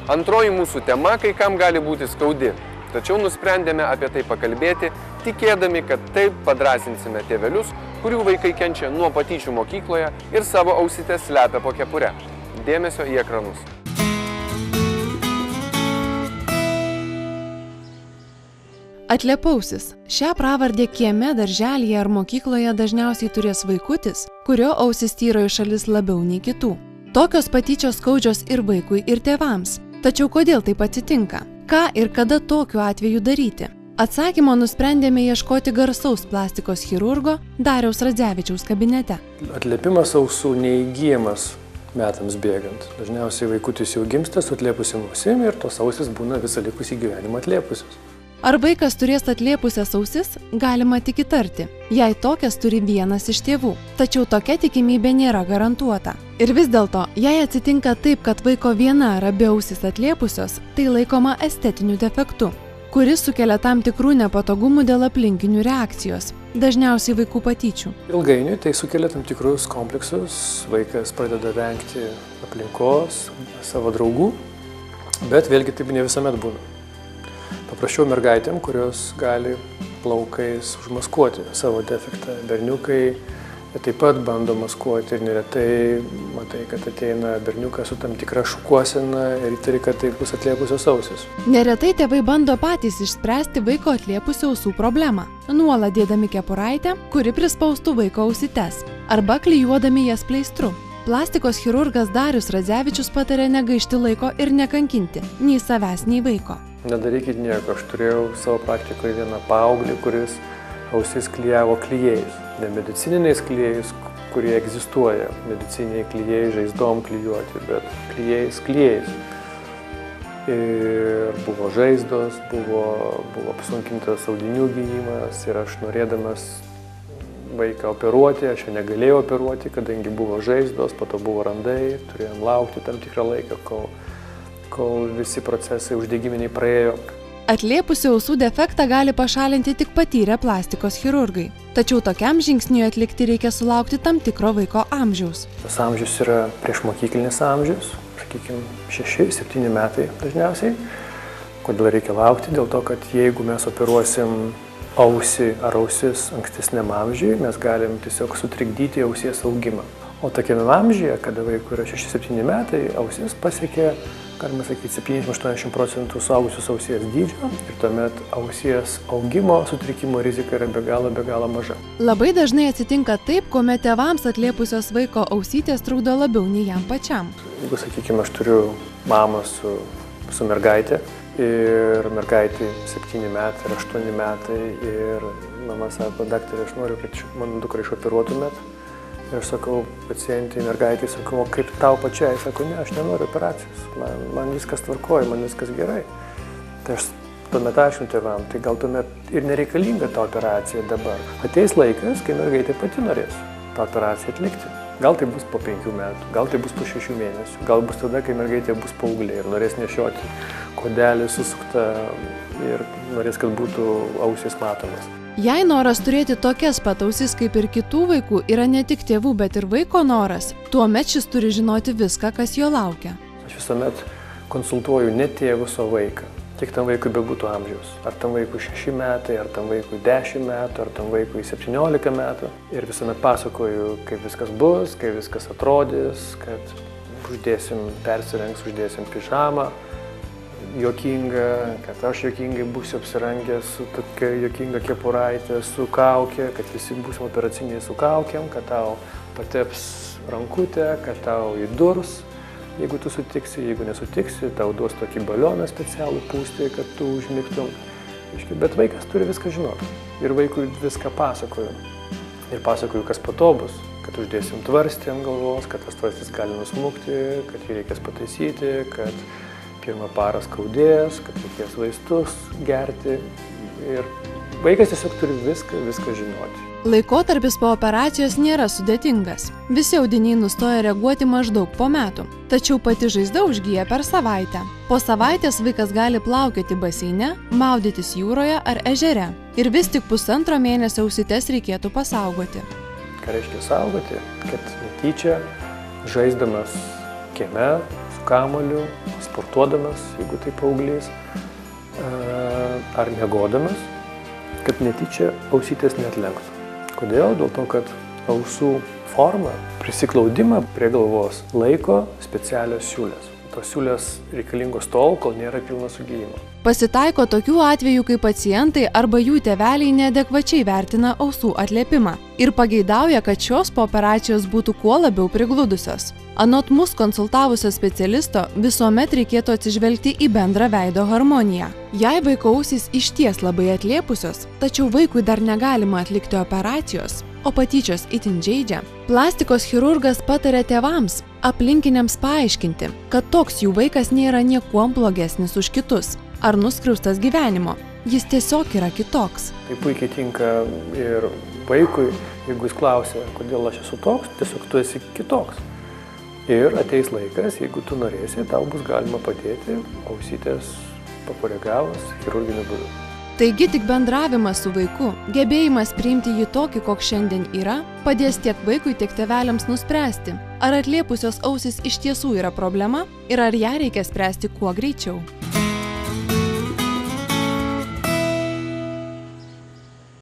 Antroji mūsų tema kai kam gali būti skaudi, tačiau nusprendėme apie tai pakalbėti, tikėdami, kad taip padrąsinsime tėvelius, kurių vaikai kenčia nuo patyčių mokykloje ir savo ausytes slepia po kepure. Dėmesio į ekranus. Atliepausis. Šią pravardę kieme, darželyje ar mokykloje dažniausiai turės vaikutis, kurio ausis tyro į šalis labiau nei kitų. Tokios patyčios skaudžios ir vaikui, ir tėvams. Tačiau kodėl taip atsitinka? Ką ir kada tokiu atveju daryti? Atsakymo nusprendėme ieškoti garsaus plastikos chirurgo Dariaus Radzevičiaus kabinete. Atliepimas ausų neįgyjamas metams bėgant. Dažniausiai vaikutis jau gimsta su atliepusiam ausim ir tos ausis būna visą likusį gyvenimą atliepusios. Ar vaikas turės atliepusias ausis, galima tik įtarti, jei tokias turi vienas iš tėvų. Tačiau tokia tikimybė nėra garantuota. Ir vis dėlto, jei atsitinka taip, kad vaiko viena ar abi ausys atliepusios, tai laikoma estetiniu defektu, kuris sukelia tam tikrų nepatogumų dėl aplinkinių reakcijos, dažniausiai vaikų patyčių. Ilgainiui tai sukelia tam tikrus kompleksus, vaikas pradeda vengti aplinkos, savo draugų, bet vėlgi taip ne visuomet būna. Paprasčiau mergaitėm, kurios gali plaukais užmaskuoti savo defektą. Berniukai taip pat bando maskuoti ir neretai matai, kad ateina berniukas su tam tikra šukuosena ir įtari, kad tai bus atliepusios ausis. Neretai tėvai bando patys išspręsti vaiko atliepusių ausų problemą, nuolat dėdami kepuraitę, kuri prispaustų vaiko ausytes, arba klijuodami jas pleistru. Plastikos chirurgas Darius Radzevičius patarė negaišti laiko ir nekankinti nei savęs, nei vaiko. Nedarykit nieko, aš turėjau savo praktikoje vieną paauglį, kuris ausis klijavo klijais. Ne medicininiais klijais, kurie egzistuoja. Medicininiai klijai žaizdom klijuoti, bet klijais. Ir buvo žaizdos, buvo apsunkintas audinių gynimas ir aš norėdamas vaiką operuoti, aš jo negalėjau operuoti, kadangi buvo žaizdos, po to buvo randai, turėjom laukti tam tikrą laiką, kol visi procesai uždegiminiai praėjo. Atliepusių ausų defektą gali pašalinti tik patyrę plastikos chirurgai. Tačiau tokiam žingsniui atlikti reikia sulaukti tam tikro vaiko amžiaus. Tas amžius yra priešmokyklinis amžius, sakykime, 6-7 metai dažniausiai. Kodėl reikia laukti? Dėl to, kad jeigu mes operuosim ausį ar ausis ankstesniam amžiui, mes galim tiesiog sutrikdyti ausies augimą. O tokiame amžiuje, kada vaikui yra 6-7 metai, ausis pasiekia, galima sakyti, 70-80% suaugusios ausies dydžio ir tuomet ausies augimo sutrikimo rizika yra be galo maža. Labai dažnai atsitinka taip, kuomet tėvams atliepusios vaiko ausytės trukdo labiau nei jam pačiam. Jeigu, sakykime, aš turiu mamą su mergaitė ir mergaitė 7 metai ar 8 metai ir mama sako, daktarė, aš noriu, kad mano dukrą išoperuotumėt. Ir aš sakau pacientai, mergaitai, sakau, o kaip tau pačiai? Sako, ne, aš nenoriu operacijos, man viskas tvarkoja, man viskas gerai. Tai aš tuomet aiškinu tėvam, tai gal tuomet ir nereikalinga ta operacija dabar. Ateis laikas, kai mergaitė pati norės tą operaciją atlikti. Gal tai bus po 5 metų, gal tai bus po 6 mėnesių, gal bus tada, kai mergaitė bus paauglė ir norės nešioti kodelį susuktą ir norės, kad būtų ausys matomas. Jei noras turėti tokias pat ausis kaip ir kitų vaikų yra ne tik tėvų, bet ir vaiko noras, tuomet šis turi žinoti viską, kas jo laukia. Aš visuomet konsultuoju ne tėvus, o vaiką. Kiek tam vaikui bebūtų amžiaus. Ar tam vaikui 6 metai, ar tam vaikui 10 metų, ar tam vaikui 17 metų. Ir visuomet pasakoju, kaip viskas bus, kaip viskas atrodys, kad uždėsim pižamą juokingą, kad aš juokingai būsiu apsirengęs su tokia juokinga kepuraitė, su kaukė, kad visi būsim operaciniai su kaukėm, kad tau pateps rankutę, kad tau įdurs. Jeigu tu sutiksi, jeigu nesutiksi, tau duos tokį balioną specialų pūsti, kad tu užmigtum. Bet vaikas turi viską žinoti. Ir vaikui viską pasakoju. Ir pasakoju, kas po to bus. Kad uždėsim tvarstį ant galvos, kad tas tvarstis gali nusmukti, kad jį reikės pataisyti, kad pirmą parą skaudės, kad reikės vaistus gerti. Ir vaikas tiesiog turi viską žinoti. Laikotarpis po operacijos nėra sudėtingas. Visi audiniai nustoja reaguoti maždaug po metų. Tačiau pati žaizda užgyja per savaitę. Po savaitės vaikas gali plaukioti baseine, maudytis jūroje ar ežere. Ir vis tik 1,5 mėnesio ausytes reikėtų pasaugoti. Ką reiškia saugoti? Kad netyčia žaizdamas kieme, su kamuoliu, sportuodamas, jeigu tai paauglys, ar miegodamas, kad netyčia ausytės neatlenktų. Kodėl? Dėl to, kad ausų forma, prisiglaudimą prie galvos laiko specialios siūlės. Tos siūlės reikalingos tol, kol nėra pilno sugijimo. Pasitaiko tokių atvejų, kai pacientai arba jų tėveliai neadekvačiai vertina ausų atliepimą ir pageidauja, kad šios po operacijos būtų kuo labiau prigludusios. Anot mus konsultavusio specialisto, visuomet reikėtų atsižvelgti į bendrą veido harmoniją. Jei vaiko ausys išties labai atliepusios, tačiau vaikui dar negalima atlikti operacijos, o patyčios itin žeidžia, plastikos chirurgas patarė tėvams, aplinkiniams paaiškinti, kad toks jų vaikas nėra niekuom blogesnis už kitus ar nuskriaustas gyvenimo. Jis tiesiog yra kitoks. Tai puikiai tinka ir vaikui, jeigu jis klausia, kodėl aš esu toks, tiesiog tu esi kitoks. Ir ateis laikas, jeigu tu norėsi, tau bus galima padėti ausytės pakoregavus chirurginiu būdu. Taigi tik bendravimas su vaiku, gebėjimas priimti jį tokį, koks šiandien yra, padės tiek vaikui, tiek tėveliams nuspręsti, ar atliepusios ausys iš tiesų yra problema ir ar ją reikia spręsti kuo greičiau.